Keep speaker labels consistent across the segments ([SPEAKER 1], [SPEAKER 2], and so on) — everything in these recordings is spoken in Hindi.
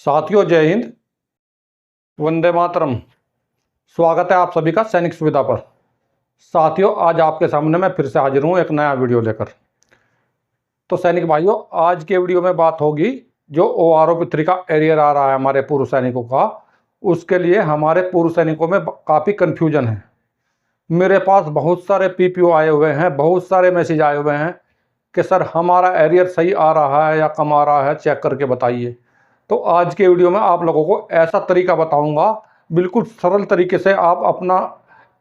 [SPEAKER 1] साथियों, जय हिंद, वंदे मातरम। स्वागत है आप सभी का सैनिक सुविधा पर। साथियों, आज आपके सामने मैं फिर से हाजिर हूँ एक नया वीडियो लेकर। तो सैनिक भाइयों, आज के वीडियो में बात होगी जो OROP3 का एरियर आ रहा है हमारे पूर्व सैनिकों का, उसके लिए हमारे पूर्व सैनिकों में काफ़ी कन्फ्यूजन है। मेरे पास बहुत सारे PPO आए हुए हैं, बहुत सारे मैसेज आए हुए हैं कि सर हमारा एरियर सही आ रहा है या कम आ रहा है, चेक करके बताइए। तो आज के वीडियो में आप लोगों को ऐसा तरीका बताऊंगा, बिल्कुल सरल तरीके से आप अपना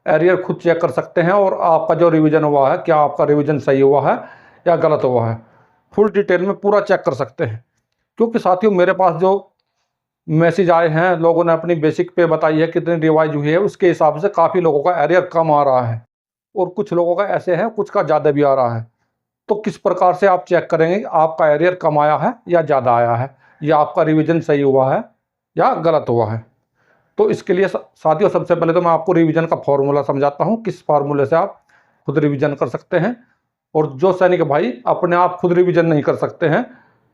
[SPEAKER 1] एरियर खुद चेक कर सकते हैं और आपका जो रिवीजन हुआ है, क्या आपका रिवीजन सही हुआ है या गलत हुआ है, फुल डिटेल में पूरा चेक कर सकते हैं। क्योंकि साथियों, मेरे पास जो मैसेज आए हैं, लोगों ने अपनी बेसिक पे बताई है कितनी रिवाइज हुई है, उसके हिसाब से काफ़ी लोगों का एरियर कम आ रहा है और कुछ लोगों का ऐसे है कुछ का ज़्यादा भी आ रहा है। तो किस प्रकार से आप चेक करेंगे आपका एरियर कम आया है या ज़्यादा आया है, या आपका रिवीजन सही हुआ है या गलत हुआ है। तो इसके लिए साथियों, सबसे पहले तो मैं आपको रिवीजन का फॉर्मूला समझाता हूँ, किस फार्मूले से आप खुद रिवीजन कर सकते हैं। और जो सैनिक भाई अपने आप खुद रिवीजन नहीं कर सकते हैं,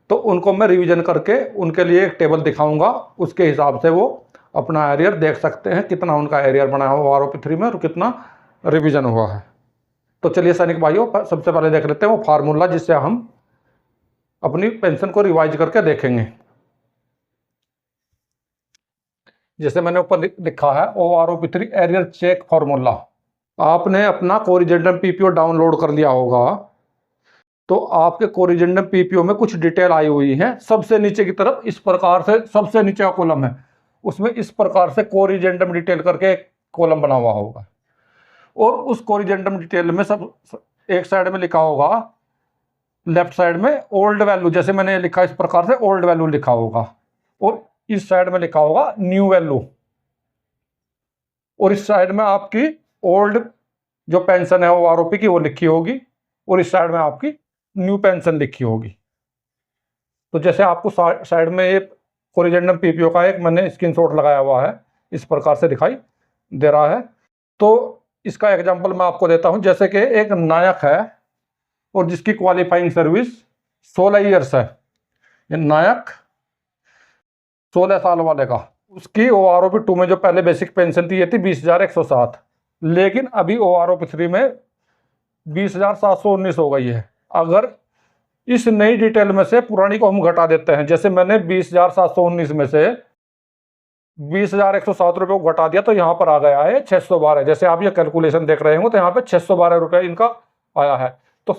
[SPEAKER 1] तो उनको मैं रिवीजन करके उनके लिए एक टेबल दिखाऊंगा, उसके हिसाब से वो अपना एरियर देख सकते हैं, कितना उनका एरियर बना हुआ OROP3 में और कितना रिवीजन हुआ है। तो चलिए सैनिक भाइयों, सबसे पहले देख लेते हैं वो फार्मूला जिससे हम अपनी पेंशन को रिवाइज करके देखेंगे। जैसे मैंने ऊपर लिखा है OROP3 एरियर चेक फार्मूला। आपने अपना कोरिजेंडम PPO डाउनलोड कर लिया होगा, तो आपके कोरिजेंडम PPO में कुछ डिटेल आई हुई है। सबसे नीचे की तरफ इस प्रकार से, सबसे नीचे का कॉलम है, उसमें इस प्रकार से कोरिजेंडम डिटेल करके एक कॉलम बना हुआ होगा। और उस कोरिजेंडम डिटेल में सब एक साइड में लिखा होगा, लेफ्ट साइड में ओल्ड वैल्यू, जैसे मैंने लिखा इस प्रकार से ओल्ड वैल्यू लिखा होगा, और इस साइड में लिखा होगा न्यू वैल्यू, और इस साइड में आपकी ओल्ड जो पेंशन है OROP की वो लिखी होगी, और इस साइड में आपकी न्यू पेंशन लिखी होगी। तो जैसे आपको साइड में एक कोरिजेंडम PPO का एक मैंने स्क्रीनशॉट लगाया हुआ है, इस प्रकार से दिखाई दे रहा है। तो इसका एग्जांपल मैं आपको देता हूं। जैसे कि एक नायक है और जिसकी क्वालिफाइंग सर्विस 16 ईयर्स है, ये नायक 16 साल वाले का, उसकी OROP2 में जो पहले बेसिक पेंशन थी ये थी 20,107, लेकिन अभी OROP3 में 20,719 हो गई है। अगर इस नई डिटेल में से पुरानी को हम घटा देते हैं, जैसे मैंने 20,719 में से 20,107 रुपये को घटा दिया, तो यहाँ पर आ गया है 612। जैसे आप ये कैलकुलेशन देख रहे हो तो यहाँ पे 612 रुपये इनका आया है। तो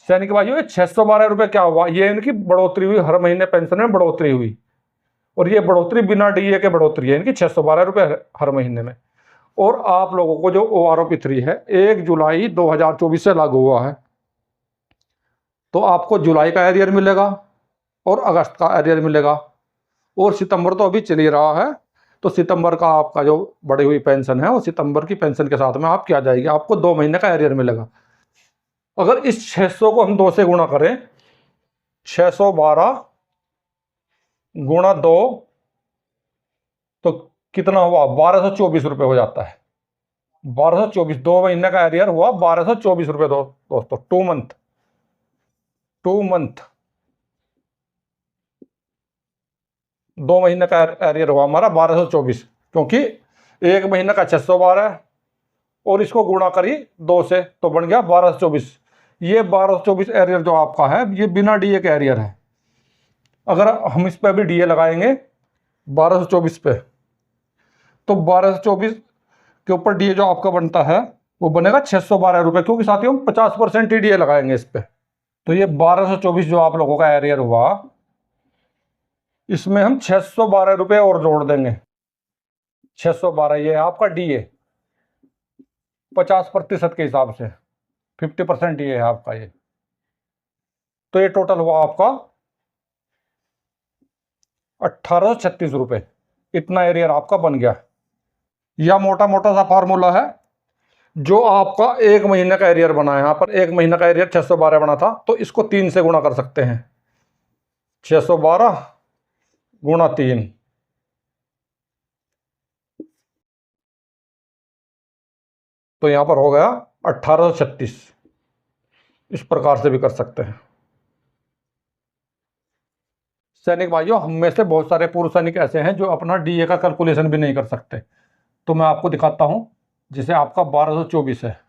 [SPEAKER 1] सैनिक भाइयों, ये 612 रुपये क्या हुआ, ये इनकी बढ़ोतरी हुई, हर महीने पेंशन में बढ़ोतरी हुई, और ये बढ़ोतरी बिना DA के बढ़ोतरी है इनकी 612 रुपये हर महीने में। और आप लोगों को जो OROP3 है 1 जुलाई 2024 से लागू हुआ है, तो आपको जुलाई का एरियर मिलेगा और अगस्त का एरियर मिलेगा, और सितंबर तो अभी चल ही रहा है, तो सितंबर का आपका जो बढ़ी हुई पेंशन है वो सितंबर की पेंशन के साथ में आपकी आ जाएगी, आपको 2 महीने का एरियर मिलेगा। अगर इस 600 को हम 2 से गुणा करें, 612 गुणा 2, तो कितना हुआ, 1224 रुपये हो जाता है। 1224, 2 महीने का एरियर हुआ 1224 रुपये दोस्तों, 2 मंथ 2 महीने का एरियर हुआ हमारा 1224, क्योंकि 1 महीने का 612 और इसको गुणा करी 2 से, तो बन गया 1224। ये 1224 एरियर जो आपका है ये बिना DA के एरियर है। अगर हम इस पर भी DA लगाएंगे 1224 पे, तो 1224 के ऊपर DA जो आपका बनता है वो बनेगा 612 रुपये, क्योंकि साथियों हम 50% ही DA लगाएंगे इस पे। तो ये 1224 जो आप लोगों का एरियर हुआ, इसमें हम 612 रुपये और जोड़ देंगे। 612 ये आपका DA 50% के हिसाब से, 50% DA है आपका ये। तो ये टोटल हुआ आपका 1836 रुपये, इतना एरियर आपका बन गया। यह मोटा मोटा सा फार्मूला है जो आपका 1 महीने का एरियर बना है। यहाँ पर 1 महीने का एरियर 612 बना था, तो इसको 3 से गुणा कर सकते हैं, 612 गुणा 3, तो यहाँ पर हो गया 1836। इस प्रकार से भी कर सकते हैं। सैनिक भाइयों, हम में से बहुत सारे पूर्व सैनिक ऐसे हैं जो अपना डीए का कैलकुलेशन भी नहीं कर सकते। तो मैं आपको दिखाता हूं। जिसे आपका 1224 है,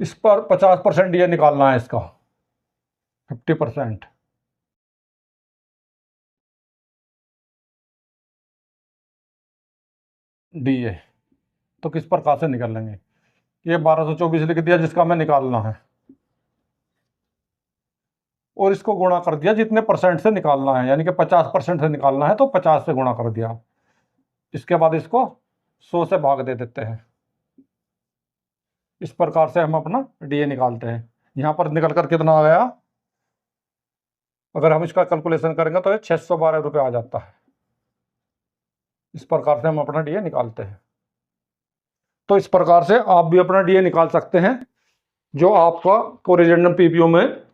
[SPEAKER 1] इस पर 50% डीए निकालना है, इसका 50% डीए। तो किस प्रकार से निकाल लेंगे? ये 1224 लिख दिया जिसका हमें निकालना है, और इसको गुणा कर दिया जितने परसेंट से निकालना है, यानी कि 50% से निकालना है तो 50 से गुणा कर दिया। इसके बाद इसको 100 से भाग दे देते हैं। इस प्रकार से हम अपना डीए निकालते हैं। यहाँ पर निकल कर कितना आ गया? अगर हम इसका कैलकुलेशन करेंगे तो ये 612 रुपये आ जाता है। इस प्रकार से हम अपना डीए निकालते हैं। तो इस प्रकार से आप भी अपना डीए निकाल सकते हैं। जो आपका कोरिजेंडम पीपीओ में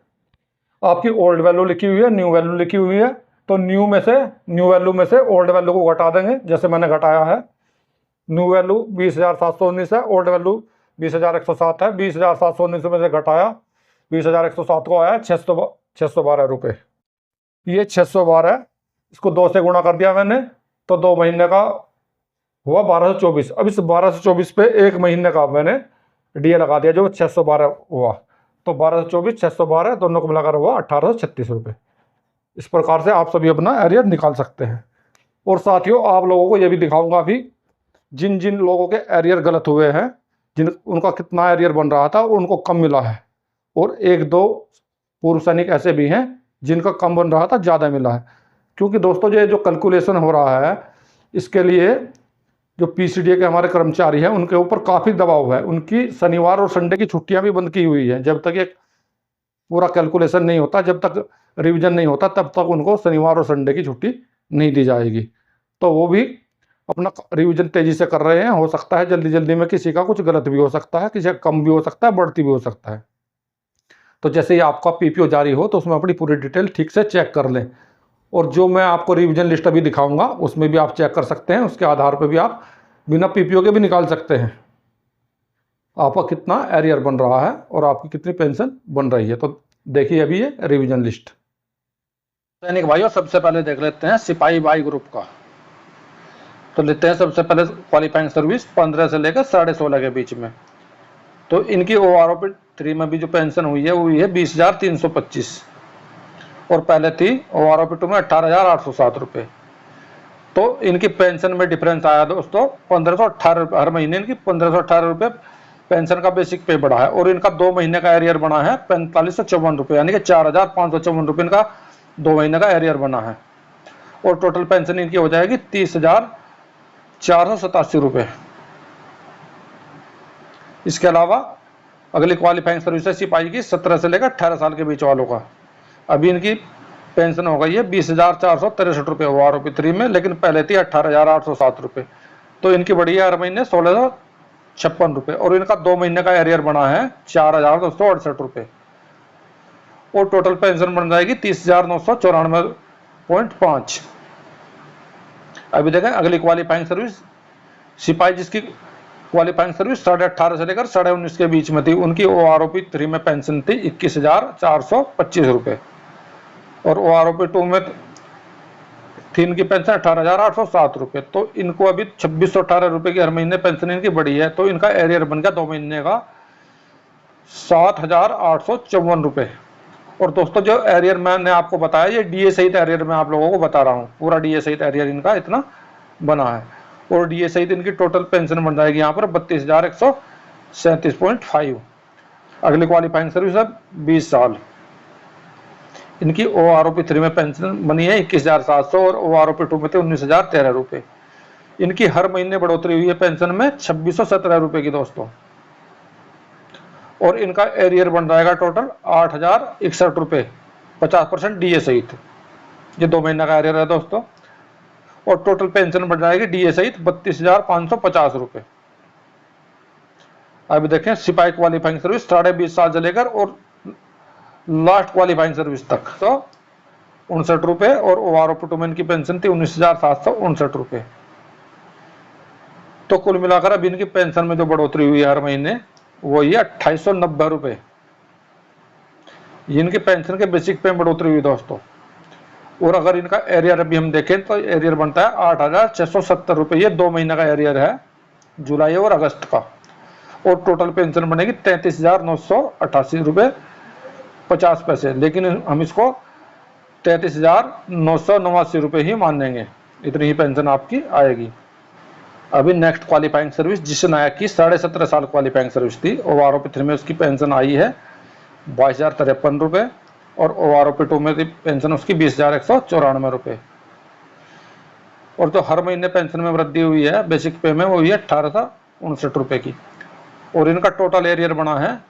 [SPEAKER 1] आपकी ओल्ड वैल्यू लिखी हुई है, न्यू वैल्यू लिखी हुई है, तो न्यू वैल्यू में से ओल्ड वैल्यू को घटा देंगे, जैसे मैंने घटाया है। न्यू वैल्यू 20,719 है, ओल्ड वैल्यू 20,107 है। 20,719 में से घटाया 20,107 को आया 612 रुपये। ये 612, इसको 2 से गुणा कर दिया मैंने, तो 2 महीने का हुआ 1224। अब इस 1224 पे 1 महीने का मैंने डीए लगा दिया जो 612 हुआ। तो 1224 612 दोनों को मिलाकर हुआ 1836 रुपये। इस प्रकार से आप सभी अपना एरियर निकाल सकते हैं। और साथियों, आप लोगों को यह भी दिखाऊंगा अभी, जिन जिन लोगों के एरियर गलत हुए हैं, उनका कितना एरियर बन रहा था और उनको कम मिला है, और 1-2 पूर्व सैनिक ऐसे भी हैं जिनका कम बन रहा था, ज़्यादा मिला है। क्योंकि दोस्तों, ये जो कैलकुलेशन हो रहा है, इसके लिए जो पीसीडीए के हमारे कर्मचारी हैं उनके ऊपर काफ़ी दबाव है। उनकी शनिवार और संडे की छुट्टियां भी बंद की हुई हैं। जब तक ये पूरा कैलकुलेशन नहीं होता, जब तक रिवीजन नहीं होता, तब तक उनको शनिवार और संडे की छुट्टी नहीं दी जाएगी। तो वो भी अपना रिवीजन तेज़ी से कर रहे हैं। हो सकता है जल्दी जल्दी में किसी का कुछ गलत भी हो सकता है, किसी का कम भी हो सकता है, बढ़ती भी हो सकता है। तो जैसे ही आपका पीपीओ जारी हो तो उसमें अपनी पूरी डिटेल ठीक से चेक कर लें। और जो मैं आपको रिवीजन लिस्ट अभी दिखाऊंगा उसमें भी आप चेक कर सकते हैं। उसके आधार पर भी आप बिना पीपीओ के भी निकाल सकते हैं आपका कितना एरियर बन रहा है और आपकी कितनी पेंशन बन रही है। तो देखिए अभी ये रिवीजन लिस्ट। सैनिक भाइयों, सबसे पहले देख लेते हैं सिपाही भाई ग्रुप का। तो लेते हैं सबसे पहले क्वालिफाइंग सर्विस 15 से लेकर 16.5 के बीच में। तो इनकी ओआरओपी 3 में भी जो पेंशन हुई है वो हुई है 20,325, और पहले थी ओआरओपी 2 में 18,807 रुपये। तो इनकी पेंशन में डिफरेंस आया दोस्तों 1518। हर महीने इनकी 1518 रुपये पेंशन का बेसिक पे बढ़ा है, और इनका 2 महीने का एरियर बना है 4554 रुपये, यानी कि 4,554 रुपये इनका 2 महीने का एरियर बना है। और टोटल पेंशन इनकी हो जाएगी 30,487 रुपये। इसके अलावा अगली क्वालिफाइंग सर्विस है सिपाही की 17 से लेकर 18 साल के बीच वालों का। अभी इनकी पेंशन हो गई है 20,463 रुपये ओआरओपी 3 में, लेकिन पहले थी 18,807 रुपये। तो इनकी बढ़ी है हर महीने 1656 रुपये, और इनका 2 महीने का एरियर बना है 4,268 रुपये, और टोटल पेंशन बन जाएगी 30,994.5। अभी देखें अगली क्वालिफाइंग सर्विस सिपाही, जिसकी क्वालिफाइंग सर्विस 18.5 से लेकर 19.5 के बीच में थी, उनकी ओआरओपी 3 में पेंशन थी 21,425 रुपये, और ओआरओपी 2 में थी इनकी पेंशन 18,807 रुपये। तो इनको अभी 2,618 रुपये की हर महीने पेंशन इनकी बढ़ी है। तो इनका एरियर बन गया 2 महीने का 7,854 रुपये। और दोस्तों, जो एरियर मैंने आपको बताया, ये डीए सहित एरियर मैं आप लोगों को बता रहा हूँ। पूरा डीए सहित एरियर इनका इतना बना है, और डीए सहित इनकी टोटल पेंशन बन जाएगी यहाँ पर 32,137.5। अगली क्वालिफाइंग सर्विस है 20 साल। इनकी ओआरओपी 3 में पेंशन बनी है 21,700, और ओआरओपी 2 में थे 19,013 रुपये। इनकी हर महीने बढ़ोतरी हुई है पेंशन में 2,617 रुपये की दोस्तों, और इनका एरियर बन जाएगा टोटल 8,061 रुपये 50% डीए सहित। ये 2 महीने का एरियर है दोस्तों, और टोटल पेंशन बढ़ जाएगी डीए सहित 32,550 रुपये। अभी देखें सिपाही क्वालिफाइंग सर्विस 20.5 साल से लेकर और लास्ट क्वालिफाइंग सर्विस तक 159 रुपये, और ओआरओपी 2 में इनकी पेंशन थी 19,759 रुपये। तो कुल मिलाकर अब इनकी पेंशन में जो बढ़ोतरी हुई है हर महीने वो ये 2,890 रुपये। ये इनके पेंशन के बेसिक पे बढ़ोतरी हुई दोस्तों। और अगर इनका एरियर अभी हम देखें तो एरियर बनता है 8,670 रुपये। ये 2 महीने का एरियर है, जुलाई और अगस्त का। और टोटल पेंशन बनेगी 33,988 रुपये 50 पैसे। लेकिन हम इसको 33,989 रुपये ही मान लेंगे, इतनी ही पेंशन आपकी आएगी। अभी नेक्स्ट क्वालिफाइंग सर्विस, जिस नायक की 17.5 साल क्वालिफाइंग सर्विस थी, OROP 3 में उसकी पेंशन आई है 22,053 रुपये। और OROP 2 में पेंशन उसकी 20,194 रुपये। और जो हर महीने पेंशन में वृद्धि हुई है बेसिक पे में, वो हुई है 1859 रुपये की। और इनका टोटल एरियर बना है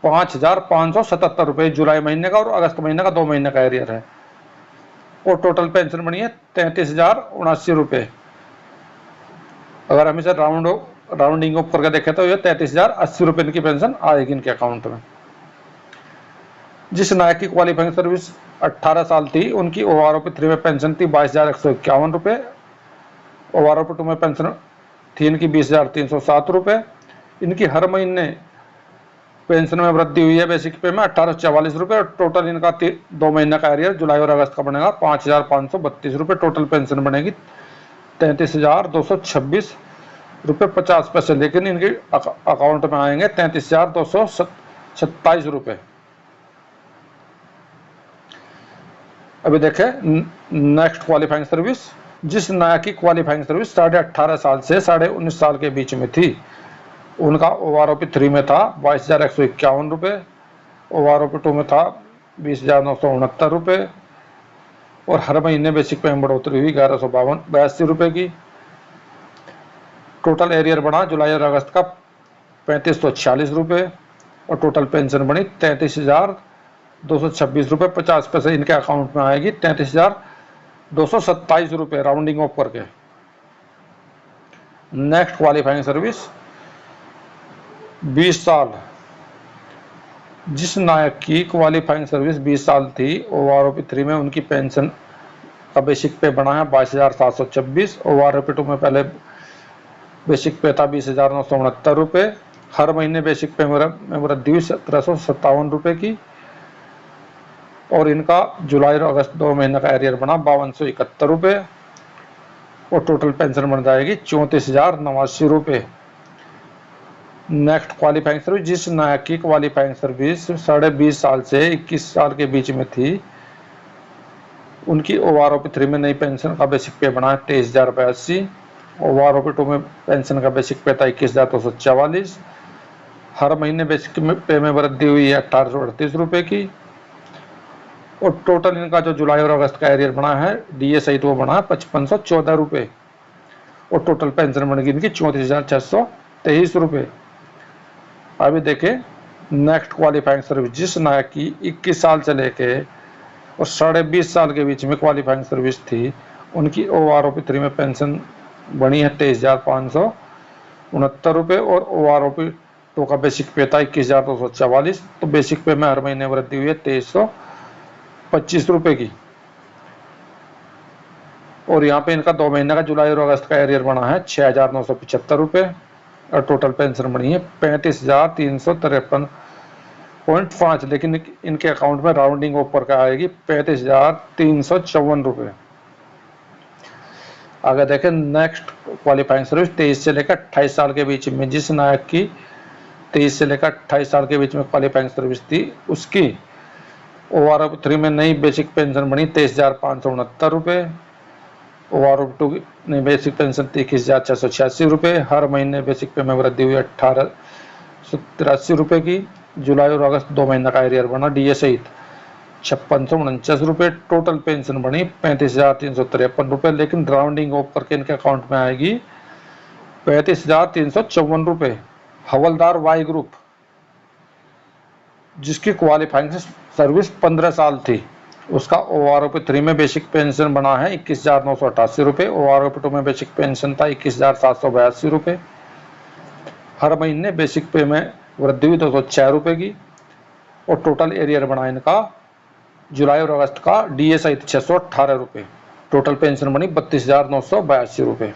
[SPEAKER 1] 5,577 रुपये जुलाई महीने का, और अगस्त महीने का 2 महीने का एरियर है। और टोटल पेंशन बनी है 33,079 रुपये। अगर हम इसे राउंडिंग ऑफ करके देखें तो ये 33,080 रुपये इनकी पेंशन आएगी इनके अकाउंट में। जिस नायक की क्वालिफाइंग सर्विस 18 साल थी, उनकी OROP 3 में पेंशन थी 22,151 रुपये। OROP 2 में पेंशन थी इनकी 20,307 रुपये। इनकी हर महीने पेंशन में वृद्धि हुई है बेसिक पे में 1844 रुपये। और टोटल इनका 2 महीने का एरियर जुलाई और अगस्त का बनेगा 5,532 रुपये। टोटल पेंशन बनेगी 33,226 रुपये 50 पैसे। लेकिन इनके अकाउंट में आएंगे 33,227 रुपये। अभी देखें नेक्स्ट क्वालिफाइंग सर्विस, जिस नायक की क्वालिफाइंग सर्विस 18.5 साल से 19.5 साल के बीच में थी, उनका OROP 3 में था 22,151 रुपये। OROP 2 में था 20,969 रुपये। और हर महीने बेसिक पे में बढ़ोतरी हुई 1,182 रुपये की। टोटल एरियर बना जुलाई और अगस्त का 3,546 रुपये। और टोटल पेंशन बनी 33,226 रुपये 50 पैसे। इनके अकाउंट में आएगी 33,227 रुपये राउंडिंग ऑफ करके। नेक्स्ट क्वालिफाइंग सर्विस 20 साल, जिस नायक की क्वालिफाइंग सर्विस 20 साल थी, OROP 3 में उनकी पेंशन का बेसिक पे बना है 22,726। OROP 2 में पहले बेसिक पे था 20,969 रुपये। हर महीने बेसिक पे में वृद्धि हुई 1,757 रुपये की। और इनका जुलाई और अगस्त 2 महीने का एरियर बना 5,271 रुपये। और टोटल पेंशन बन जाएगी 34,089 रुपये। नेक्स्ट क्वालिफाइंग सर्विस, जिस नायक की क्वालिफाइंग सर्विस 20.5 साल से 21 साल के बीच में थी, उनकी OROP 3 में नई पेंशन का बेसिक पे बना है 23,082। OROP 2 में पेंशन का बेसिक पे था 21,244। हर महीने बेसिक पे में वृद्धि हुई है 1,838 रुपये की। और टोटल इनका जो जुलाई और अगस्त का एरियर बना है DA सहित वो बना है 5,514 रुपये। और टोटल पेंशन बनेगी इनकी 34,623 रुपये। अभी देखें नेक्स्ट क्वालिफाइंग सर्विस, जिस नायक की 21 साल से लेके और 20.5 साल के बीच में क्वालिफाइंग सर्विस थी, उनकी OROP 3 में पेंशन बनी है 23,569 रुपये। और OROP 2 का बेसिक पे था 21,244। तो बेसिक पे में हर महीने वृद्धि हुई है 2,325 रुपये की। और यहाँ पे इनका 2 महीने का जुलाई और अगस्त का एरियर बना है 6,975 रुपये। और टोटल पेंशन बनी है 35,353.5। लेकिन इनके अकाउंट में राउंडिंग ऊपर का आएगी 35,354 रुपये। आगे देखें नेक्स्ट क्वालिफाइंग सर्विस 23 से लेकर 28 साल के बीच में, जिस नायक की 23 से लेकर 28 साल के बीच में क्वालिफाइंग सर्विस थी, उसकी OROP 3 में नई बेसिक पेंशन बनी 23,569 रुपये। OROP 2 ने बेसिक पेंशन 21,686 रुपये। हर महीने बेसिक पे में वृद्धि हुई 1,883 रुपये की। जुलाई और अगस्त 2 महीने का एरियर बना DA सहित 5,649 रुपये। टोटल पेंशन बनी 35,353 रुपये। लेकिन राउंडिंग ऑफ करके इनके अकाउंट में आएगी 35,354 रुपये। हवलदार वाई ग्रुप, जिसकी क्वालिफाइंग सर्विस 15 साल थी, उसका OROP 3 में बेसिक पेंशन बना है 21,988 रुपये। OROP 2 में बेसिक पेंशन था 21,782 रुपये। हर महीने बेसिक पे में वृद्धि हुई 206 रुपये की। और टोटल एरियर बना इनका जुलाई और अगस्त का DA सहित 618 रुपये। टोटल पेंशन बनी 32,982 रुपये।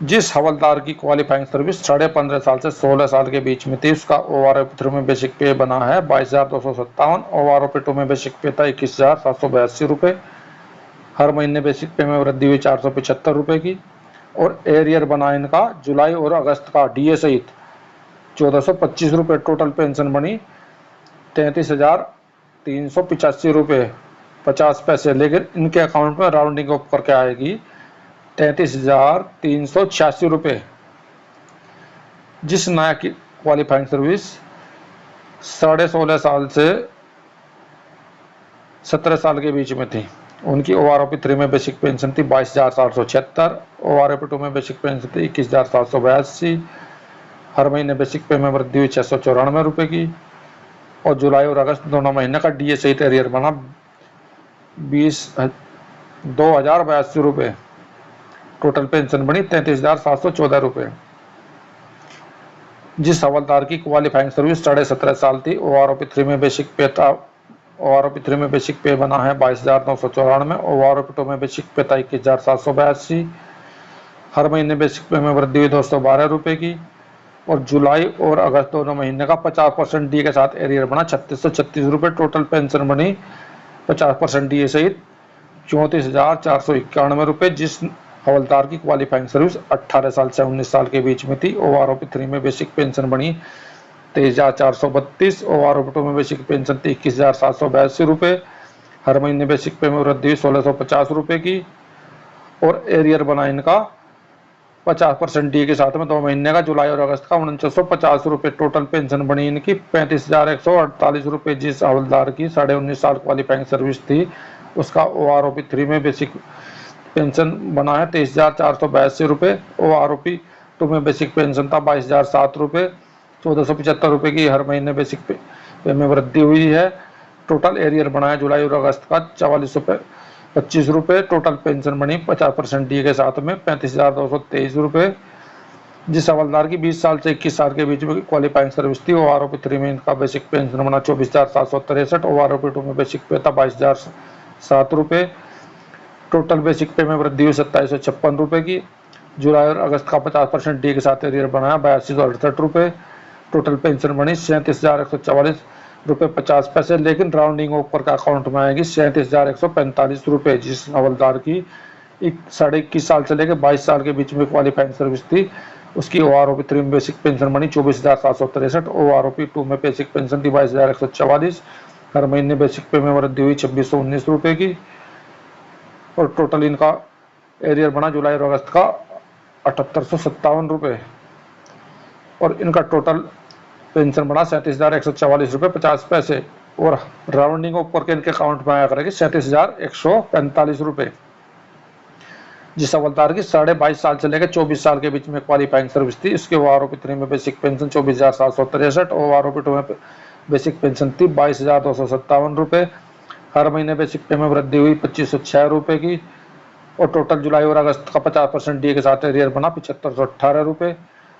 [SPEAKER 1] जिस हवलदार की क्वालिफाइंग सर्विस 15.5 साल से 16 साल के बीच में थी, उसका OROP 3 में बेसिक पे बना है 22,257। OROP 2 में बेसिक पे था 21,782 रुपये। हर महीने बेसिक पे में वृद्धि हुई 475 रुपये की। और एरियर बना इनका जुलाई और अगस्त का DA सहित 1425 रुपये। टोटल पेंशन बनी 33,385 रुपये 50 पैसे, लेकिन इनके अकाउंट में राउंडिंग ऑफ करके आएगी 33,386 रुपये। जिस नया की क्वालिफाइंग सर्विस 16.5 साल से 17 साल के बीच में थी, उनकी OROP 3 में बेसिक पेंशन थी 22,476। OROP 2 में बेसिक पेंशन थी 21,782। हर महीने बेसिक पे में वृद्धि हुई 694 रुपये की। और जुलाई और अगस्त दोनों महीने का DA सहित एरियर बना 2,082 रुपये। टोटल पेंशन बनी 33,714 रुपये। जिस हवलदार की क्वालिफाइंग सर्विस 17.5 साल थी, OROP 3 में बेसिक पे था। OROP 3 में बेसिक पे बना है 22,994। OROP 2 में बेसिक पे था 21,782। हर महीने बेसिक पे में वृद्धि हुई 212 रुपये की। और जुलाई और अगस्त दोनों महीने का 50% DA के साथ एरियर बना 3,636 रुपये। टोटल पेंशन बनी 50% DA सहित 34,491 रुपये। जिस हवलदार की क्वालिफाइंग सर्विस 18 साल से 19 साल के बीच में थी, OROP 3 में बेसिक पेंशन बनी 23,432। OROP 2 में बेसिक पेंशन थी 21,782 रुपये। हर महीने बेसिक पे में वृद्धि हुई 1,650 रुपये की। और एरियर बना इनका 50% DA के साथ में 2 महीने का जुलाई और अगस्त का 4,950 रुपये। टोटल पेंशन बनी इनकी 35,148 रुपये। जिस हवलदार की 19.5 साल क्वालिफाइंग सर्विस थी, उसका OROP 3 में बेसिक पेंशन बना है 23,482 रुपये। OROP 2 में बेसिक पेंशन था 22,007 रुपये 1,475 रुपये की। हर महीने बेसिक पे में वृद्धि हुई है। टोटल एरियर बना है जुलाई और अगस्त का 4,425 रुपये। टोटल पेंशन बनी 50% DA के साथ में 35,223 रुपये। जिस हवलदार की 20 साल से 21 साल के बीच में क्वालिफाइंग सर्विस थी, OROP 3 में इनका बेसिक पेंशन बना 24,763। OROP 2 में बेसिक पे था 22,007 रुपये। टोटल बेसिक पे में वृद्धि हुई 2,756 रुपये की। जुलाई और अगस्त का 50% DA के साथ एरियर बनाया 82,68 रुपये। टोटल पेंशन बनी 37,144 रुपये 50 पैसे, लेकिन राउंडिंग ऊपर का अकाउंट में आएगी 37,145 रुपये। जिस हवलदार की 21 साल से लेकर 22 साल के बीच में क्वालिफाइंग सर्विस थी, उसकी OROP 3 में बेसिक पेंशन बनी 24,763। OROP 2 में बेसिक पेंशन थी 22,144। हर महीने बेसिक पे में वृद्धि हुई 2,619 रुपये की। और टोटल इनका एरियर बना जुलाई और अगस्त का 7,857 रुपये। और इनका टोटल पेंशन बना 37,144 रुपये 50 पैसे। और राउंडिंग ऊपर के इनके अकाउंट में आया करेगी 37,145 रुपये। जिस हवलदार की 22.5 साल से लेकर 24 साल के बीच में क्वालिफाइंग सर्विस थी, इसके OROP 3 में बेसिक पेंशन 24,763। OROP 2 में बेसिक पेंशन थी 22,257 रुपये। हर महीने बेसिक पे में वृद्धि हुई 2,506 रुपये की। और टोटल जुलाई और अगस्त का 50% DA के साथ एरियर बना 7,518 रुपये।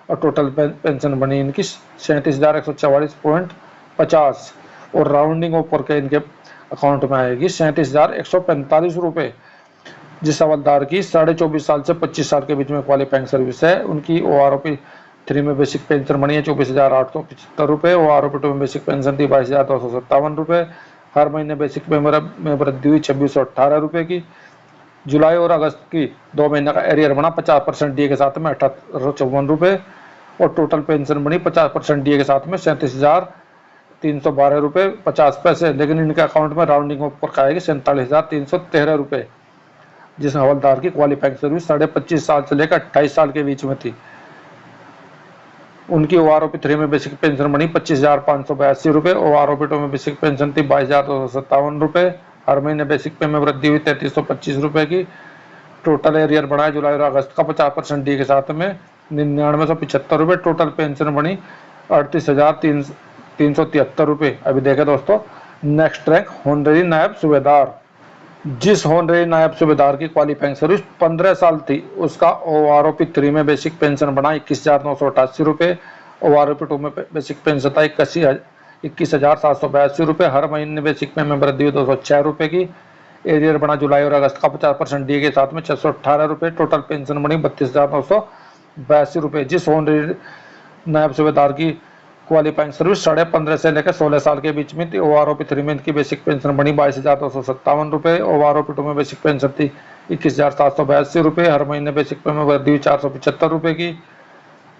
[SPEAKER 1] और टोटल पेंशन बनी इनकी 37,144.50। और राउंडिंग ऊपर के इनके अकाउंट में आएगी 37,145 रुपये। जिस हवलदार की 24.5 साल से 25 साल के बीच में क्वालिफाइंग सर्विस है, उनकी OROP 3 में बेसिक पेंशन बनी है 24,875 रुपये। OROP 2 में बेसिक पेंशन थी 22,257 रुपये। हर महीने बेसिक पे में वृद्धि हुई 2,618 रुपये की। जुलाई और अगस्त की 2 महीने का एरियर बना 50% DA के साथ में 1,854 रुपये। और टोटल पेंशन बनी 50% DA के साथ में 37,312 रुपये 50 पैसे, लेकिन इनके अकाउंट में राउंडिंग ऊपर आएगी 47,313 रुपये। जिस हवलदार की क्वालिफाइंग सर्विस 25.5 साल से लेकर 28 साल के बीच में थी, उनकी OROP 3 में बेसिक पेंशन बनी 25,582 रुपये। OROP 2 में बेसिक पेंशन थी 22,257 रुपये। हर महीने बेसिक पे में वृद्धि हुई 3,325 रुपये की। टोटल एरियर बढ़ाया जुलाई और अगस्त का 50% DA के साथ में 99,175 रुपये। टोटल पेंशन बनी 38,373 रुपये। अभी देखें दोस्तों, नेक्स्ट रैंक होनररी नायब सूबेदार। जिस होनररी नायब सूबेदार की क्वालिफाइंग सर्विस 15 साल थी, उसका OROP 3 में बेसिक पेंशन बना 21,988 रुपये। OROP 2 में बेसिक पेंशन था 21,782 रुपये। हर महीने बेसिक पे में वृद्धि हुई 206 रुपये की। एरियर बना जुलाई और अगस्त का 50% DA के साथ में 618 रुपये। टोटल पेंशन बनी 32,900 ₹82। जिस ऑनरेरी नायब सूबेदार की क्वालिफाइंग सर्विस 15.5 से लेकर 16 साल के बीच में थी। OROP 3 में इनकी बेसिक पेंशन बनी ₹22,257। OROP 2 में बेसिक पेंशन थी ₹21,782। हर महीने बेसिक पे में वृद्धि हुई ₹475 की।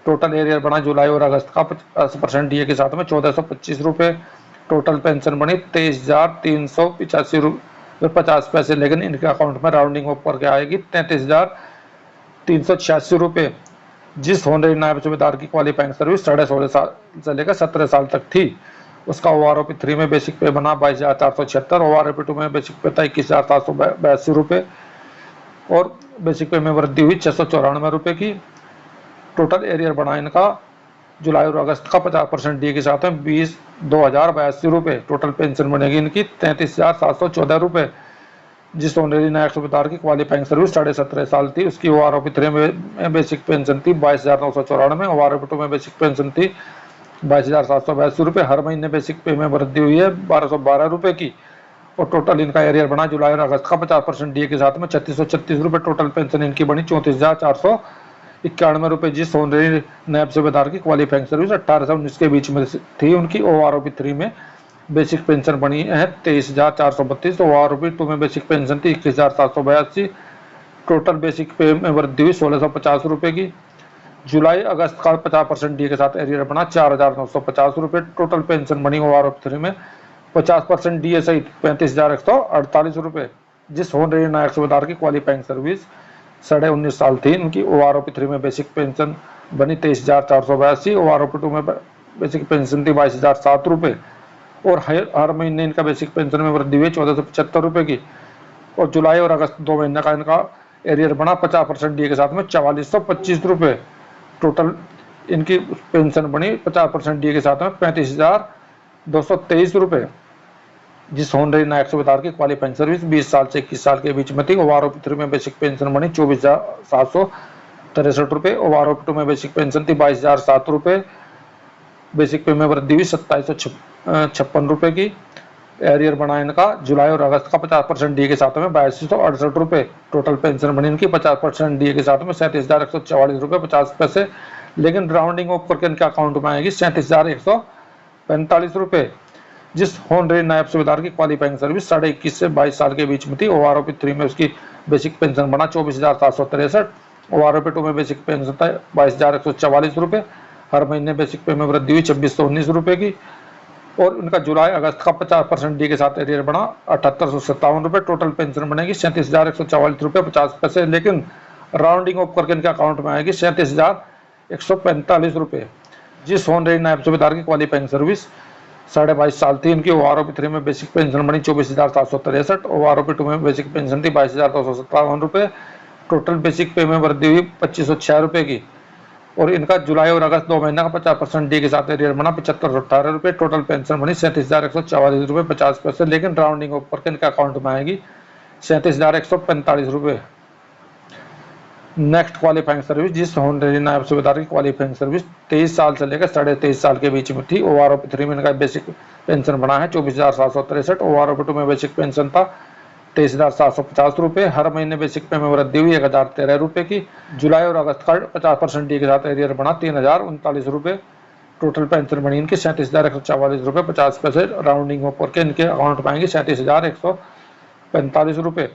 [SPEAKER 1] टोटल एरियर बना जुलाई और अगस्त का 50% DA के साथ में ₹1425। टोटल पेंशन बनी ₹23,385.50, लेकिन इनके अकाउंट में राउंडिंग ऑफ करके आएगी ₹33,386। जिस होनररी नायब सूबेदार की क्वालिफाइंग सर्विस 16.5 साल से लेकर 17 साल तक थी, उसका OROP 3 में बेसिक पे बना ₹22,476। OROP 2 में बेसिक पे था ₹21,782 और बेसिक पे में वृद्धि हुई ₹694 की। टोटल एरियर बना इनका जुलाई और अगस्त का 50% DA के साथ में ₹2,082। टोटल पेंशन बनेगी इनकी ₹33,714। जिस ऑनरेरी नायब सूबेदार की क्वालिफाइंग सर्विस 17.5 साल थी, उसकी OROP 3 में बेसिक पेंशन थी ₹22,994। OROP 2 में बेसिक पेंशन थी ₹22,782। हर महीने बेसिक पे में वृद्धि हुई है ₹1,212 की। और टोटल इनका एरियर बना जुलाई और अगस्त का 50% DA के साथ में ₹3,636। टोटल पेंशन इनकी बनी ₹34,491। जिस ऑनरेरी नायब सूबेदार की क्वालिफाइंग सर्विस 18 से 19 के बीच में थी, उनकी OROP 3 में बेसिक पेंशन बनी है ₹23,432। OROP 2 में बेसिक पेंशन थी ₹21,782। टोटल बेसिक पे में वृद्धि हुई ₹1,650 की। जुलाई अगस्त का 50% DA के साथ एरियर बना ₹4,950। टोटल पेंशन बनी OROP 3 में 50% DA सहित ₹35,148। जिस होनररी नायब सूबेदार की क्वालिफाइंग सर्विस 19.5 साल थी, इनकी OROP 3 में बेसिक पेंशन बनी ₹23,482। OROP 2 में बेसिक पेंशन थी ₹22,007 और हर महीने इनका बेसिक पेंशन में वृद्धि हुई ₹1,475 की। और जुलाई और अगस्त 2 महीने का इनका एरियर बना 50% DA के साथ में ₹4425। टोटल इनकी पेंशन बनी 50% DA के साथ में ₹35,223। जिस होनररी नायब सूबेदार की क्वालिफाइंग सर्विस 20 साल से 21 साल के बीच में थी, OROP 3 में बेसिक पेंशन बनी ₹24,763। OROP 2 में बेसिक पेंशन थी ₹22,007। बेसिक पे में वृद्धि हुई ₹2756 की। एरियर बना इनका जुलाई और अगस्त का 50% DA के साथ में ₹8268। टोटल पेंशन बनी इनकी 50% DA के साथ में ₹37,144.50, लेकिन राउंडिंग ऑफ करके इनके अकाउंट में आएगी ₹37,145। जिस होनररी नायब सूबेदार की क्वालिफाइंग सर्विस 21.5 से 22 साल के बीच में थी, OROP 3 में उसकी बेसिक पेंशन बना ₹24,763। OROP 2 में बेसिक पेंशन था ₹22,144। हर महीने बेसिक पे में वृद्धि हुई ₹2,619 की। और उनका जुलाई अगस्त का 50% DA के साथ एरियर बना ₹7,857। टोटल पेंशन बनेगी ₹37,144.50, लेकिन राउंडिंग ऑफ करके इनके अकाउंट में आएगी ₹37,145। जिस होनररी नायब सूबेदार की क्वालिफाइंग सर्विस 22.5 साल थी, इनकी OROP 3 में बेसिक पेंशन बनी ₹24,763। OROP 2 में बेसिक पेंशन थी ₹22,257। टोटल बेसिक पे में वृद्धि हुई ₹2,506 की। और इनका जुलाई और अगस्त 2 महीने का 50% DA के साथ एरियर बना ₹75,018। टोटल पेंशन बनी ₹37,144.50, लेकिन राउंडिंग ऑफ करके इनके अकाउंट में आएगी ₹37,145। नेक्स्ट क्वालिफाइंग सर्विस, जिस होनररी नायब सूबेदार की क्वालिफाइंग सर्विस 23 साल से लेकर 23.5 साल के बीच में थी, OROP 3 में इनका बेसिक पेंशन बना है ₹24,763। OROP 2 में बेसिक पेंशन था ₹23,750। हर महीने बेसिक पे में वृद्धि हुई ₹1,013 की। जुलाई और अगस्त का 50% DA के साथ एरियर बना ₹3,039। टोटल पेंशन बनी इनकी ₹37,144.50। राउंडिंग ऑफ करके इनके अकाउंट में आएंगे ₹37,145।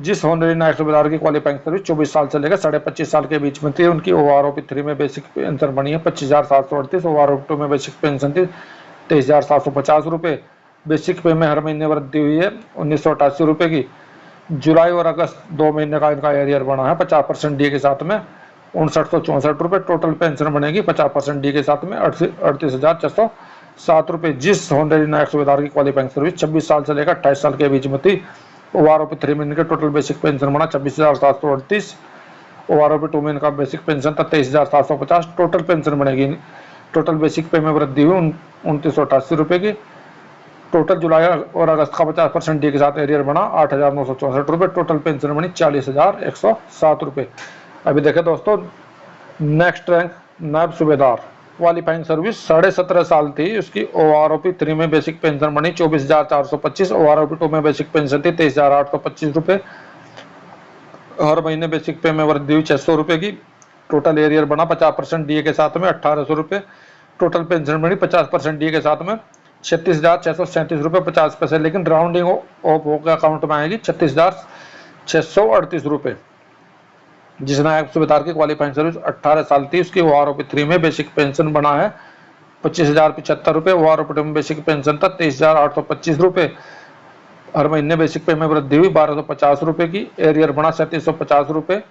[SPEAKER 1] जिस होनररी नायब सूबेदार की क्वालिफाइंग सर्विस 24 साल से लेकर 25.5 साल के बीच में थी, उनकी OROP 3 में बेसिक पेंशन बनी है ₹25,738। OROP 2 में बेसिक पेंशन थी ₹23,750। बेसिक पे में हर महीने वृद्धि हुई है ₹1,988 की। जुलाई और अगस्त 2 महीने का इनका एरियर बना है 50% DA के साथ में ₹5,964। टोटल पेंशन बनेगी 50% DA के साथ में ₹38,607। जिस होनररी नायब सूबेदार की क्वालिफाइंग सर्विस 26 साल से लेकर 28 साल के बीच में थी, OROP 3 में इनके टोटल बेसिक पेंशन बना 26,738। OROP 2 में इनका बेसिक पेंशन था 23,750। टोटल पेंशन बनेगी, टोटल बेसिक पे में वृद्धि हुई ₹2988 की। टोटल जुलाई और अगस्त का 50% DA के साथ एरियर बना ₹8,964। टोटल पेंशन बनी ₹40,107। अभी देखें दोस्तों, नेक्स्ट रैंक नायब सूबेदार क्वालिफाइंग सर्विस 17.5 साल थी, उसकी OROP 3 में बेसिक पेंशन बनी ₹24,425। OROP 2 में बेसिक पेंशन थी ₹23,825। हर महीने बेसिक पे में वृद्धि हुई ₹600 की। टोटल एरियर बना 50% डीए के साथ में 1800 रुपये। टोटल पेंशन बनी 50% डीए के साथ में 36,637 रुपये 50 पैसे, लेकिन राउंडिंग ऑफ होकर अकाउंट में आएगी 36,638 रुपये। जिस नायब सूबेदार की क्वालिफाइंग सर्विस 18 साल थी, उसकी ओआरओपी 3 में बेसिक पेंशन बना है 25,075 रुपये। ओआरओपी 2 में बेसिक पेंशन था 23,825 रुपये। हर महीने बेसिक पे में वृद्धि हुई 1,250 रुपये की। एरियर बना 3750 रुपये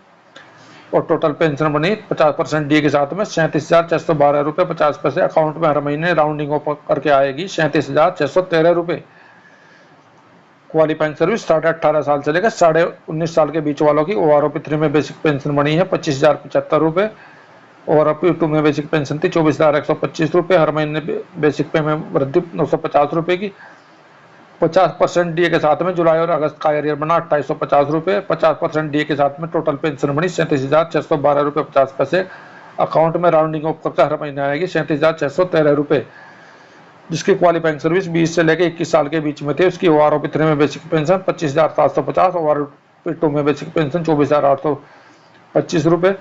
[SPEAKER 1] और टोटल पेंशन बनी 50% डी के साथ में 37,612 रुपये 50 पैसे। अकाउंट में हर महीने राउंडिंग ऑफ करके आएगी 37,613 रुपये। क्वालिफाइंग सर्विस 18.5 साल से लेकर 19.5 साल के बीच वालों की ओआरओपी 3 में बेसिक पेंशन बनी है 25,075 रुपये। ओआरओपी 2 में बेसिक पेंशन थी 24,125 रुपये। हर महीने बेसिक पे में वृद्धि 950 रुपये की। 50% डीए के साथ में जुलाई और अगस्त का एरियर बना 2850 रुपये। 50% डीए के साथ में टोटल पेंशन बनी 37,612 रुपये 50 पैसे। अकाउंट में राउंडिंग ऑफ करके हर महीने आएगी 37,613 रुपये। जिसकी क्वालिफाइंग सर्विस 20 से लेकर 21 साल के बीच में थी, उसकी ओआरओपी 3 में बेसिक पेंशन 25,750, ओआरओपी 2 में बेसिक पेंशन 24,825 रुपये।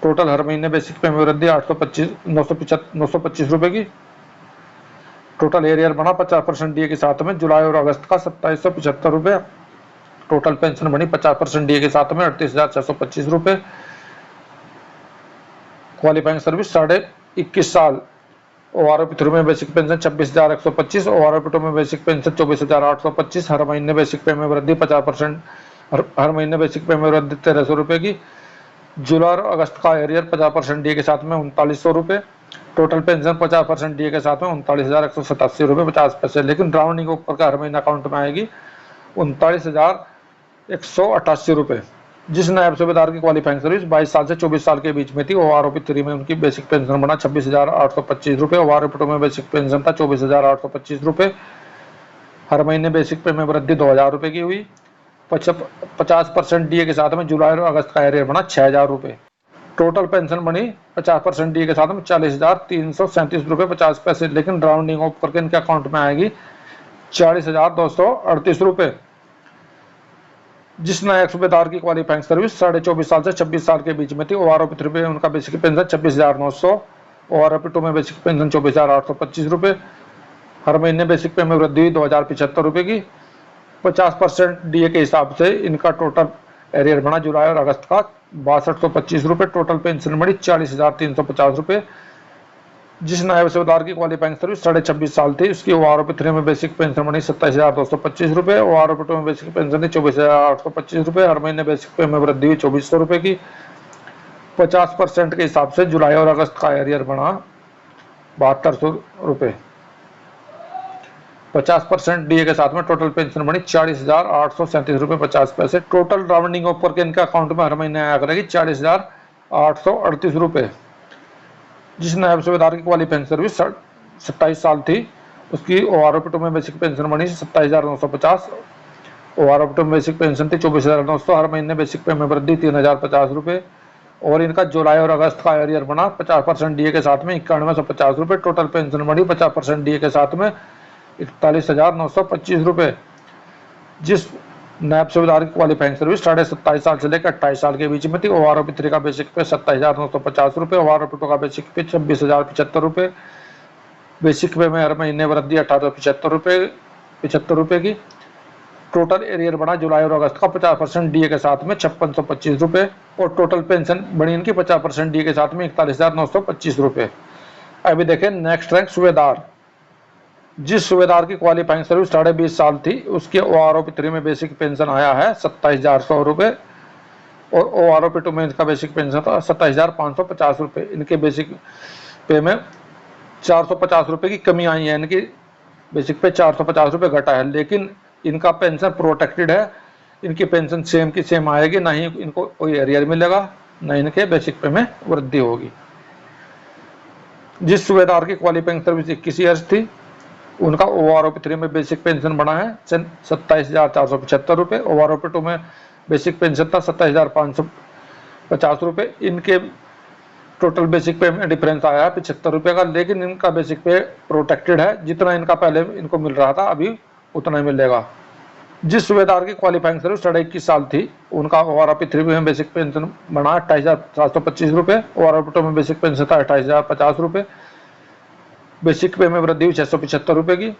[SPEAKER 1] टोटल हर महीने बेसिक पे में वृद्धि 925 रुपये की। टोटल एरियर बना 50% डीए के साथ में जुलाई और अगस्त का 2775 रुपये। टोटल पेंशन बनी 50% डीए के साथ में 38,625 रुपये। क्वालिफाइंग सर्विस 21 साल। ओआरओपी 3 में बेसिक पेंशन 26,125, ओआरओपी 2 में बेसिक पेंशन 24,825। हर महीने बेसिक पे में वृद्धि 50%, हर महीने बेसिक पे में वृद्धि 1,300 रुपये की। जुलाई और अगस्त का एरियर 50% डीए के साथ में 3,900 रुपये। टोटल पेंशन 50% डीए के साथ में 39,187 रुपये 50 पैसे, लेकिन राउंडिंग ऊपर का हर महीने अकाउंट में आएगी 39,188 रुपये। जिस नायब सूबेदार की क्वालिफाइंग सर्विस 22 साल से 24 साल के बीच में थी, ओआरओपी 3 में उनकी बेसिक पेंशन बना 26,825 रुपये। ओआरओपी 2 में बेसिक पेंशन था 24,825 रुपये। हर महीने बेसिक पे में वृद्धि 2,000 रुपये की हुई। 50% डीए के साथ में जुलाई और अगस्त का एरियर बना 6,000 रुपये। टोटल पेंशन बनी 50% डीए के साथ में 40,337 रुपये 50 पैसे, लेकिन राउंडिंग ऑफ करके इनके अकाउंट में आएगी 40,238 रुपये। जिस नायब सूबेदार की क्वालिफाइंग सर्विस 24.5 साल से 26 साल के बीच में थी, ओआरओपी 3 में उनका बेसिक पेंशन 26,900, ओआरओपी 2 में बेसिक पेंशन 24,825 रुपये। हर महीने बेसिक पे में वृद्धि हुई 2,075 रुपये की। 50% डीए के हिसाब से इनका टोटल एरियर बना जुलाई और अगस्त का 6225 रुपये। टोटल पेंशन बनी 40,350 रुपये। जिस नायब सूबेदार की क्वालिफाइंग सर्विस 26.5 साल थी, उसकी ओआरओपी 3 में बेसिक पेंशन बनी 27,225 रुपये। ओआरओपी 2 में बेसिक पेंशन थी 24,825 रुपये। हर महीने बेसिक पे में वृद्धि हुई 2,400 रुपये की। 50% के हिसाब से जुलाई और अगस्त का एरियर बना 7,200 रुपये। 50% डीए के साथ में टोटल पेंशन बनी 40,837 रुपये 50 पैसे। टोटल राउंडिंग ऊपर के इनके अकाउंट में हर महीने आया करेगी 40,838 रुपये। जिस नायब सूबेदार की क्वालिफाइंग सर्विस 27 साल थी, उसकी ओआरओपी 2 में बेसिक पेंशन बनी 27,950, ओआरओपी 2 में बेसिक पेंशन थी 24,900। हर महीने बेसिक पे में वृद्धि 3,050 रुपये। और इनका जुलाई और अगस्त का एरियर बना 50% डीए के साथ में 9150 रुपये। टोटल पेंशन बनी 50% डीए के साथ में 41,925 रुपये। जिस नायब सूबेदार की क्वालिफाइंग सर्विस 27.5 साल से लेकर 28 साल के बीच में थी, ओआरओपी 3 का बेसिक पे 27,950 रुपये, ओआरओपी 2 का बेसिक पे 26,075 रुपये। बेसिक पे में हर महीने वृद्धि 1,875 रुपये की। टोटल एरियर बना जुलाई और अगस्त का 50% डीए के साथ में 5,625 रुपये। और टोटल पेंशन बनी इनकी 50% डीए के साथ में 41,925 रुपये। अभी देखें नेक्स्ट रैंक सूबेदार। जिस सूबेदार की क्वालिफाइंग सर्विस 20.5 साल थी, उसके ओआरओपी 3 में बेसिक पेंशन आया है 27,100 रुपये। और ओआरओपी 2 में इसका बेसिक पेंशन था 27,550 रुपये। इनके बेसिक पे में 450 रुपये की कमी आई है। इनकी बेसिक पे 450 रुपये घटा है, लेकिन इनका पेंशन प्रोटेक्टेड है। इनकी पेंशन सेम की सेम आएगी, ना ही इनको कोई एरियर मिलेगा, ना इनके बेसिक पे में वृद्धि होगी। जिस सूबेदार की क्वालिफाइंग सर्विस 21 ईयर्स थी, उनका ओआरओपी 3 में बेसिक पेंशन बना है 27,475 रुपये। ओआरओपी 2 में बेसिक पेंशन था 27,550 रुपये। इनके टोटल बेसिक पे में डिफरेंस आया है 75 रुपये का, लेकिन इनका बेसिक पे प्रोटेक्टेड है। जितना इनका पहले इनको मिल रहा था, अभी उतना ही मिलेगा। जिस सूबेदार की क्वालिफाइंग सर्विस 21.5 साल थी उनका ओआरओपी 3 में बेसिक पेंशन बना 28,725 रुपये, ओआरओपी 2 में बेसिक पेंशन था 28,050 रुपये, बेसिक पे में वृद्धि हुई 675 रुपये की।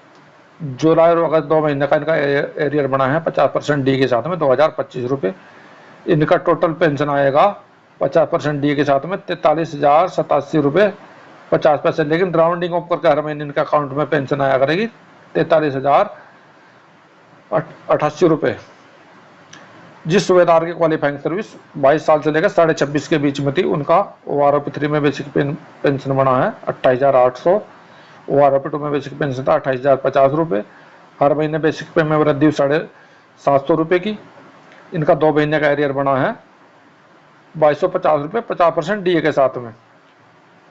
[SPEAKER 1] जुलाई और अगस्त 2 महीने का इनका एरियर बना है 50% डी के साथ में 2,025 रुपये। इनका टोटल पेंशन आएगा 50% डी के साथ में 43,087 रुपये 50 पैसे, लेकिन राउंडिंग ऑफ करके हर महीने इनके अकाउंट में पेंशन आया करेगी 43,088 रुपये। जिस सूबेदार की क्वालिफाइंग सर्विस 22 साल से लेकर 26.5 के बीच में थी उनका ओआरओपी 3 में बेसिक पेंशन बना है 28,800, ओआरओपी 2 में बेसिक पेंशन था 28,050 रुपये, हर महीने बेसिक पे में वृद्धि 750 रुपये की। इनका 2 महीने का एरियर बना है 2250 रुपये 50% डी के साथ में,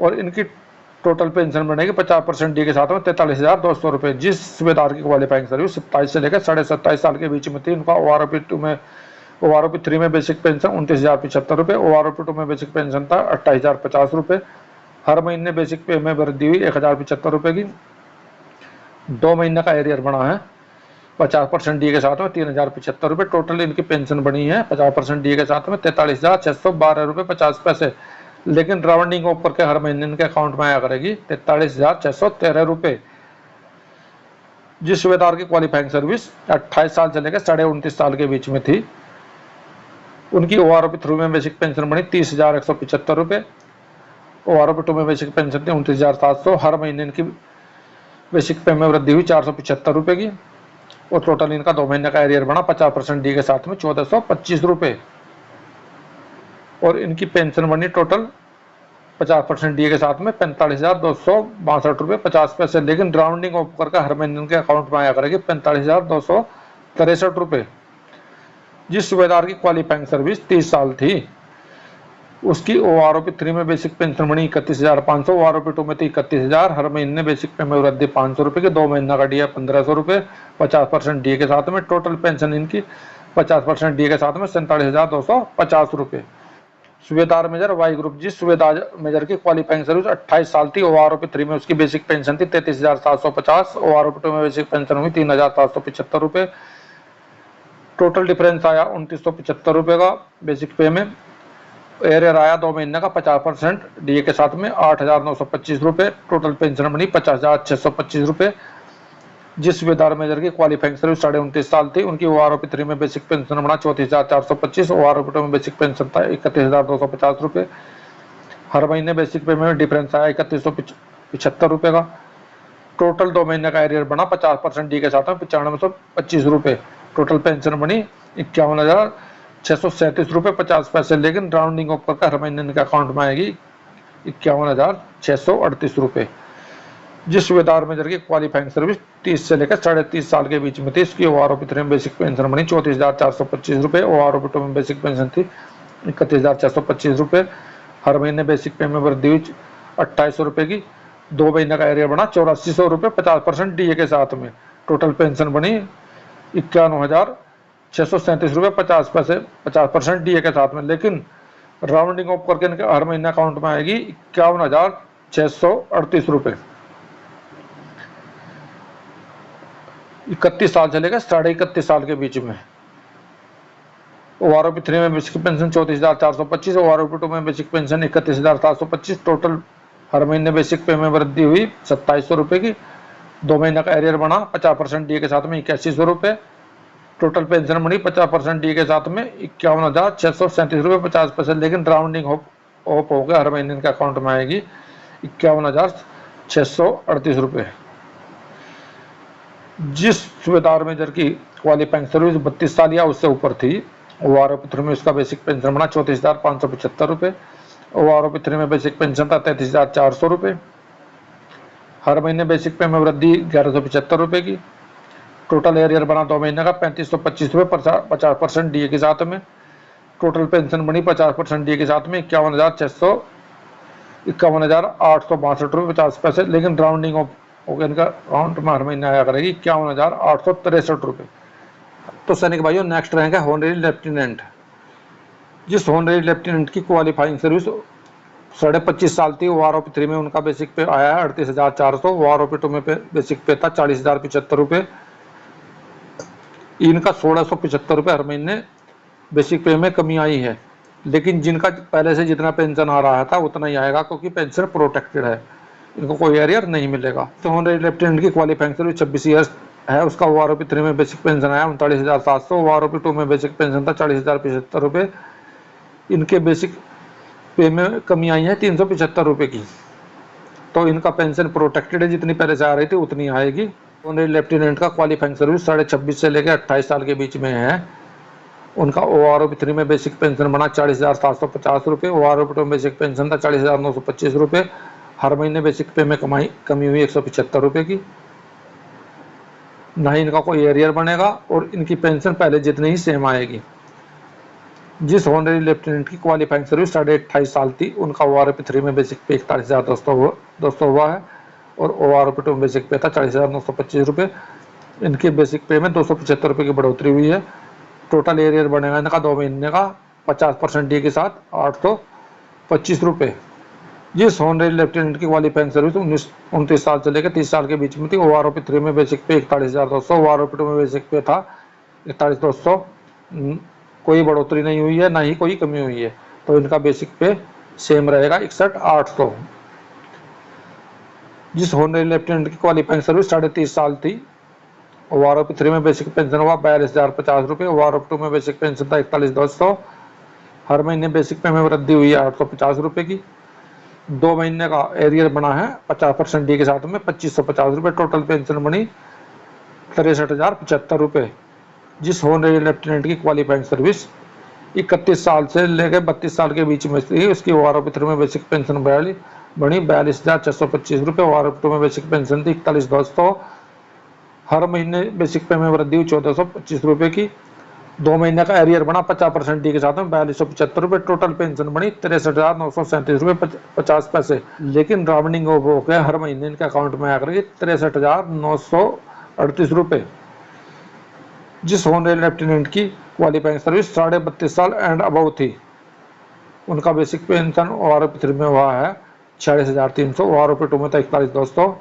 [SPEAKER 1] और इनकी टोटल पेंशन बनेगी 50% डी के साथ में 43,200 रुपये। जिस सूबेदार की क्वालिफाइंग सर्विस 27 से लेकर 27.5 साल के बीच में थी उनका ओआरओपी 3 में बेसिक पेंशन 29,075 रुपये, ओआरओपी 2 में बेसिक पेंशन था 28,050 रुपये, हर महीने बेसिक पे में वृद्धि हुई 1,075 रुपये की। 2 महीने का एरियर बना है 50% डी के साथ में 3,075 रुपये। टोटल इनकी पेंशन बनी है 50% डी के साथ में 43,612 रुपये 50 पैसे, लेकिन राउंडिंग ऑफ करके हर महीने इनके अकाउंट में आया करेगी 43,613 रुपये। जिस सूबेदार की क्वालिफाइंग सर्विस 28 साल से लेकर 29.5 साल के बीच में थी उनकी ओआरओपी 3 में बेसिक पेंशन बनी 30,175 रुपये, ओआरओपी 2 में बेसिक पेंशन थी 29,700, हर महीने इनकी बेसिक पे में वृद्धि हुई 475 रुपये की, और टोटल इनका 2 महीने का एरियर बना 50% डी के साथ में 1,425 रुपये, और इनकी पेंशन बनी टोटल 50% डी के साथ में 45,262 रुपये 50 पैसे, लेकिन राउंडिंग ऑफ करके हर महीने इनके अकाउंट में आया करेगी 45,263 रुपये। जिस सूबेदार की क्वालिफाइंग सर्विस 30 साल थी उसकी ओआरओपी 3 में बेसिक पेंशन बनी 31,500, ओआरओपी 2 में थी 31,000, हर महीने बेसिक पे में वृद्धि 500 रुपये की, 2 महीना का डी है 1,500 रुपये 50% डी के साथ में, टोटल पेंशन इनकी 50% डी के साथ में 47,250 रुपये। सूबेदार मेजर वाई ग्रुप, जिस सूबेदार मेजर की क्वालिफाइंग सर्विस 28 साल थी ओआरओपी 3 में उसकी बेसिक पेंशन थी 33,750, ओआरओपी 2 में बेसिक पेंशन हुई 3,775 रुपये, टोटल डिफरेंस आया 2,975 रुपये का बेसिक पे में। एरियर आया 2 महीने का 50% डी के साथ में 8,925 रुपये, टोटल पेंशन बनी 50,625 रुपये। जिस सूबेदार मेजर की क्वालिफाइंग सर्विस 29.5 साल थी उनकी ओआरओपी 3 में बेसिक पेंशन बना 34,425, ओआरओपी 2 में बेसिक पेंशन था 31,250 रुपये, हर महीने बेसिक पे में डिफरेंस आया 3,175 रुपये का, टोटल 2 महीने का एरियर बना 50% डी के साथ में 95,125 रुपये, टोटल पेंशन बनी 51,637 रुपये 50 पैसे, लेकिन राउंडिंग ऑफ करके हर महीने इनके अकाउंट में आएगी 51,638 रुपये। जिस सूबेदार मेजर की क्वालिफाइंग सर्विस 30 से लेकर 30.5 साल के बीच में थी इसकी ओआरओपी 3 में बेसिक पेंशन बनी 34,425 रुपये, ओआरओपी 2 में बेसिक पेंशन थी 31,625 रुपये, हर महीने बेसिक पे में वृद्धि हुई 2,800 रुपये की, 2 महीने का एरियर बना 8,400 रुपये 50% डी के साथ में, टोटल पेंशन बनी 51,637 रुपये 50 पैसे 50% डी के साथ में, लेकिन राउंडिंग ऑफ करके इनके हर महीने अकाउंट में आएगी 51,638 रुपये। 31 साल से लेकर 31.5 साल के बीच में ओआरओपी 3 में बेसिक पेंशन 34,425, ओआरओपी 2 में बेसिक पेंशन 31,725, टोटल हर महीने बेसिक पे में वृद्धि हुई 2,700 रुपये की, 2 महीने का एरियर बना 50% डी के साथ में 8,100 रुपये, टोटल पेंशन बनी 50% डी के साथ में 51,637 रुपये 50 पैसे, लेकिन राउंडिंग ऑफ हो गया हर महीने इनके अकाउंट में आएगी 51,638 रुपये। जिस सूबेदार मेजर की क्वालिफाइंग सर्विस 32 साल या उससे ऊपर थी ओआरओपी 3 में उसका बेसिक पेंशन बना 34,575 रुपये, ओआरओपी 3 में बेसिक पेंशन था 33,400 रुपये, हर महीने बेसिक पे में वृद्धि 1,175 रुपये की, टोटल एरियर बना 2 महीने का 3,525 रुपये 50% डी के साथ में, टोटल पेंशन बनी 50% डी के साथ में 51,862 रुपये 50 पैसे, लेकिन राउंडिंग ऑफ हो गया इनका अकाउंट में हर महीने आया करेगी 51,863 रुपये। तो सैनिक भाइयों नेक्स्ट रहेगा होनरेरी लेफ्टिनेंट। जिस होनरेरी लेफ्टिनेंट की क्वालिफाइंग सर्विस 25.5 साल थी ओआरओपी 3 में उनका बेसिक पे आया है 38,400, ओआरओपी 2 में बेसिक पे था 40,075 रुपये,
[SPEAKER 2] इनका 1675 रुपये हर महीने बेसिक पे में कमी आई है। लेकिन जिनका पहले से जितना पेंशन आ रहा था उतना ही आएगा, क्योंकि पेंशन प्रोटेक्टेड है, इनको कोई एरियर नहीं मिलेगा। तो ऑनरेरी लेफ्टिनेंट की क्वालिफाइंग सर्विस 26 ईयर्स है, उसका OROP 3 में बेसिक पेंशन आया 39,700, OROP 2 में बेसिक पेंशन था 40,075 रुपये। इनके बेसिक पे में कमी आई है 375 रुपये की, तो इनका पेंशन प्रोटेक्टेड है, जितनी पहले से आ रही थी उतनी आएगी। ऑनरेरी लेफ्टिनेंट का क्वालिफाइंग सर्विस 26.5 से लेकर 28 साल के बीच में है, उनका OROP 3 में बेसिक पेंशन बना 40,750 रुपये, OROP 2 में बेसिक पेंशन था 40,925 रुपये। हर महीने बेसिक पे में कमी हुई 175 रुपये की। ना ही इनका कोई एरियर बनेगा और इनकी पेंशन पहले जितनी ही सेम आएगी। जिस ऑनरेरी लेफ्टिनेंट की क्वालिफाइंग सर्विस 28.5 साल थी, उनका OROP 3 में बेसिक पे 41,200 हुआ है और OROP 2 में बेसिक पे था 40,925 रुपये। इनके बेसिक पे में 275 रुपये की बढ़ोतरी हुई है। टोटल एरियर बनेगा इनका 2 महीने का 50% डी के साथ 825 रुपये। जिस ऑनरेरी लेफ्टिनेंट की क्वालिफाइंग सर्विस 29 साल से लेकर 30 साल के बीच में थी, OROP 3 में बेसिक पे 41,200, OROP 2 में बेसिक पे था 41,200। कोई बढ़ोतरी नहीं हुई है, ना ही कोई कमी हुई है, तो इनका बेसिक पे सेम रहेगा 61,800। जिस ऑनरेरी लेफ्टिनेंट की क्वालिफाइंग सर्विस 30.5 साल थी, OROP 3 में बेसिक पेंशन हुआ 42,050 रुपये, OROP 2 में बेसिक पेंशन था 41,200। हर महीने बेसिक पे में वृद्धि हुई है 850 रुपये की। 2 महीने का एरियर बना है 50% डी के साथ में 2,550 रुपये। टोटल पेंशन बनी 63,075 रुपये। जिस ऑनरेरी लेफ्टिनेंट की क्वालिफाइंग सर्विस 31 साल से लेकर 32 साल के बीच में थी, उसकी OROP 3 में बेसिक पेंशन बनी 42,625 रुपये, OROP 2 में बेसिक पेंशन थी 41,200। हर महीने बेसिक पे में वृद्धि हुई 1,425 रुपये की। 2 महीने का एरियर बना 50% डी के साथ में 4275 रुपये। टोटल पेंशन बनी 63,937 रुपये 50 पैसे। लेकिन राउंडिंग ऑफ होकर हर महीने इनके अकाउंट में आकर 63,938 रुपये। जिस ऑनरेरी लेफ्टिनेंट की क्वालिफाइंग सर्विस 32.5 साल एंड अबव थी, उनका बेसिक पेंशन OROP 3 में हुआ है 46,300, OROP 2 में था 41,200।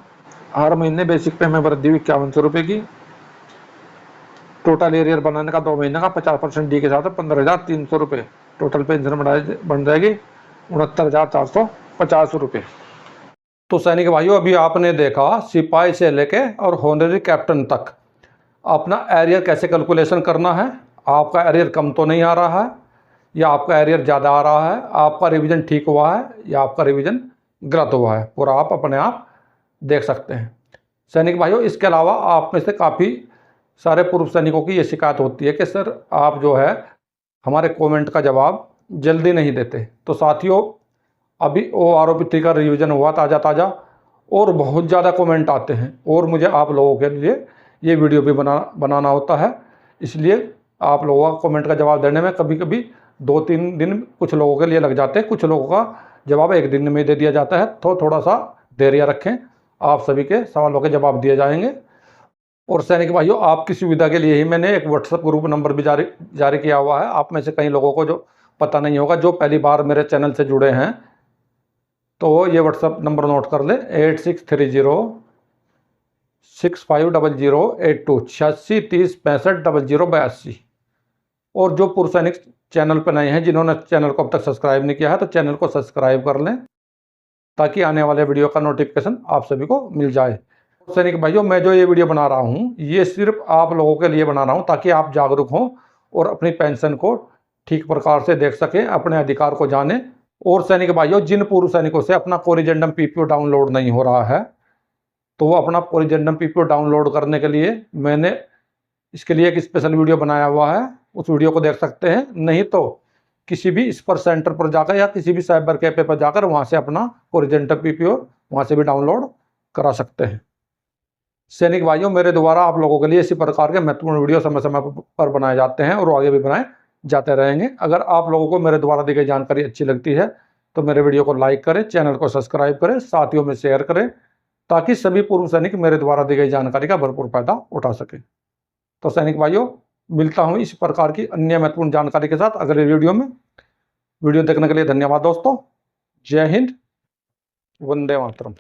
[SPEAKER 2] हर महीने बेसिक पे में वृद्धि हुई 5100 रुपये की। टोटल एरियर बनाने का 2 महीने का 50% डी के साथ 15,300 रुपये। टोटल पेंशन बन जाएगी 69,450 रुपये।
[SPEAKER 1] तो सैनिक भाइयों, अभी आपने देखा सिपाही से लेके और होनरी कैप्टन तक अपना एरियर कैसे कैलकुलेशन करना है। आपका एरियर कम तो नहीं आ रहा है या आपका एरियर ज़्यादा आ रहा है, आपका रिवीजन ठीक हुआ है या आपका रिवीजन गलत हुआ है, पूरा आप अपने आप देख सकते हैं। सैनिक भाइयों, इसके अलावा आप में से काफ़ी सारे पूर्व सैनिकों की ये शिकायत होती है कि सर आप जो है हमारे कमेंट का जवाब जल्दी नहीं देते। तो साथियों, अभी OROP 3 का रिवीजन हुआ ताज़ा और बहुत ज़्यादा कमेंट आते हैं और मुझे आप लोगों के लिए ये वीडियो भी बनाना होता है, इसलिए आप लोगों का कमेंट का जवाब देने में कभी कभी 2-3 दिन कुछ लोगों के लिए लग जाते हैं, कुछ लोगों का जवाब 1 दिन में दे दिया जाता है। तो थोड़ा सा धैर्य रखें, आप सभी के सवालों के जवाब दिए जाएंगे। और सैनिक भाइयों, आपकी सुविधा के लिए ही मैंने एक WhatsApp ग्रुप नंबर भी जारी किया हुआ है। आप में से कई लोगों को जो पता नहीं होगा, जो पहली बार मेरे चैनल से जुड़े हैं, तो ये WhatsApp नंबर नोट कर लें 8630650082 8630650082। और जो पूर्व सैनिक चैनल पर नए हैं, जिन्होंने चैनल को अब तक सब्सक्राइब नहीं किया है, तो चैनल को सब्सक्राइब कर लें ताकि आने वाले वीडियो का नोटिफिकेशन आप सभी को मिल जाए। सैनिक भाइयों, मैं जो ये वीडियो बना रहा हूँ, ये सिर्फ आप लोगों के लिए बना रहा हूँ ताकि आप जागरूक हों और अपनी पेंशन को ठीक प्रकार से देख सकें, अपने अधिकार को जानें। और सैनिक भाइयों, जिन पूर्व सैनिकों से अपना कोरिजेंडम PPO डाउनलोड नहीं हो रहा है, तो वो अपना कोरिजेंडम PPO डाउनलोड करने के लिए मैंने इसके लिए एक स्पेशल वीडियो बनाया हुआ है, उस वीडियो को देख सकते हैं। नहीं तो किसी भी इस पर सेंटर पर जाकर या किसी भी साइबर कैफे पर जाकर वहाँ से अपना कोरिजेंडम PPO वहाँ से भी डाउनलोड करा सकते हैं। सैनिक भाइयों, मेरे द्वारा आप लोगों के लिए इसी प्रकार के महत्वपूर्ण वीडियो समय समय पर बनाए जाते हैं और आगे भी बनाए जाते रहेंगे। अगर आप लोगों को मेरे द्वारा दी गई जानकारी अच्छी लगती है तो मेरे वीडियो को लाइक करें, चैनल को सब्सक्राइब करें, साथियों में शेयर करें ताकि सभी पूर्व सैनिक मेरे द्वारा दी गई जानकारी का भरपूर फायदा उठा सकें। तो सैनिक भाइयों, मिलता हूँ इस प्रकार की अन्य महत्वपूर्ण जानकारी के साथ अगले वीडियो में। वीडियो देखने के लिए धन्यवाद दोस्तों। जय हिंद, वंदे मातरम।